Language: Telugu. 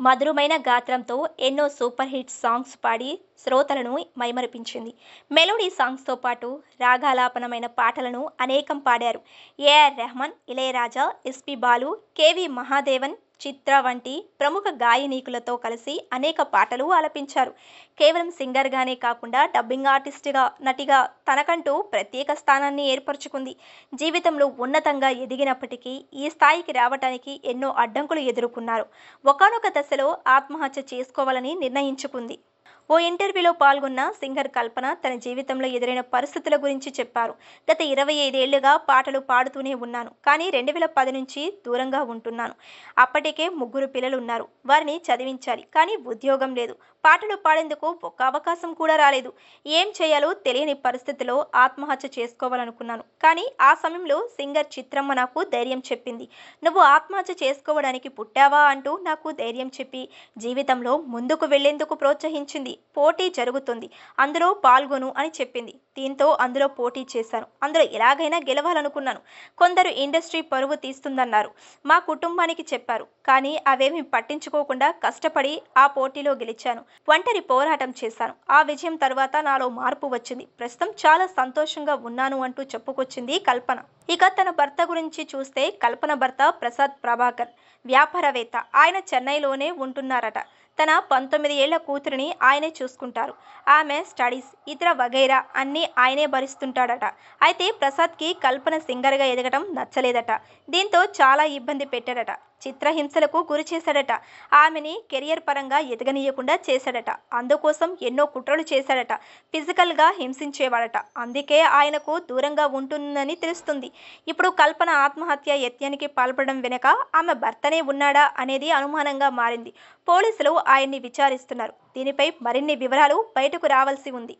మధురమైన గాత్రంతో ఎన్నో సూపర్ హిట్ సాంగ్స్ పాడి శ్రోతలను మైమరిపించింది. మెలోడీ సాంగ్స్తో పాటు రాగాలాపనమైన పాటలను అనేకం పాడారు. A R Rahman, Ilaiyaraaja, SP Balu, KV Mahadevan, Chithra వంటి ప్రముఖ గాయనీకులతో కలిసి అనేక పాటలు ఆలపించారు. కేవలం సింగర్గానే కాకుండా డబ్బింగ్ ఆర్టిస్ట్గా, నటిగా తనకంటూ ప్రత్యేక స్థానాన్ని ఏర్పరచుకుంది. జీవితంలో ఉన్నతంగా ఎదిగినప్పటికీ ఈ స్థాయికి రావటానికి ఎన్నో అడ్డంకులు ఎదుర్కొన్నారు. ఒకానొక దశలో ఆత్మహత్య చేసుకోవాలని నిర్ణయించుకుంది. ఓ ఇంటర్వ్యూలో పాల్గొన్న సింగర్ కల్పన తన జీవితంలో ఎదురైన పరిస్థితుల గురించి చెప్పారు. గత 25 ఏళ్లుగా పాటలు పాడుతూనే ఉన్నాను. కానీ 2010 నుంచి దూరంగా ఉంటున్నాను. అప్పటికే 3 పిల్లలు ఉన్నారు. వారిని చదివించాలి. కానీ ఉద్యోగం లేదు. పాటలు పాడేందుకు ఒక్క అవకాశం కూడా రాలేదు. ఏం చేయాలో తెలియని పరిస్థితిలో ఆత్మహత్య చేసుకోవాలనుకున్నాను. కానీ ఆ సమయంలో సింగర్ చిత్రమ్మ నాకు ధైర్యం చెప్పింది. నువ్వు ఆత్మహత్య చేసుకోవడానికి పుట్టావా అంటూ నాకు ధైర్యం చెప్పి జీవితంలో ముందుకు వెళ్లేందుకు ప్రోత్సహించింది. పోటీ జరుగుతుంది, అందులో పాల్గొను అని చెప్పింది. దీంతో అందులో పోటీ చేశాను. అందులో ఎలాగైనా గెలవాలనుకున్నాను. కొందరు ఇండస్ట్రీ పరువు తీస్తుందన్నారు. మా కుటుంబానికి చెప్పారు. కానీ అవేమీ పట్టించుకోకుండా కష్టపడి ఆ పోటీలో గెలిచాను. ఒంటరి పోరాటం చేశాను. ఆ విజయం తర్వాత నాలో మార్పు వచ్చింది. ప్రస్తుతం చాలా సంతోషంగా ఉన్నాను అంటూ చెప్పుకొచ్చింది కల్పన. ఇక తన భర్త గురించి చూస్తే కల్పన భర్త ప్రసాద్ ప్రభాకర్ వ్యాపారవేత్త. ఆయన చెన్నైలోనే ఉంటున్నారట. తన 19 ఏళ్ల కూతురిని ఆయనే చూసుకుంటారు. ఆమె స్టడీస్, ఇతర వగైరా అన్నీ ఆయనే భరిస్తుంటాడట. అయితే ప్రసాద్కి కల్పన సింగర్గా ఎదగటం నచ్చలేదట. దీంతో చాలా ఇబ్బంది పెట్టాడట. చిత్రహింసలకు గురి చేశాడట. ఆమెని కెరియర్ పరంగా ఎదగనీయకుండా చేశాడట. అందుకోసం ఎన్నో కుట్రలు చేశాడట. ఫిజికల్గా హింసించేవాడట. అందుకే ఆయనకు దూరంగా ఉంటుందని తెలుస్తుంది. ఇప్పుడు కల్పన ఆత్మహత్య యత్నానికి పాల్పడడం వెనుక ఆమె భర్తనే ఉన్నాడా అనేది అనుమానంగా మారింది. పోలీసులు ఆయన్ని విచారిస్తున్నారు. దీనిపై మరిన్ని వివరాలు బయటకు రావాల్సి ఉంది.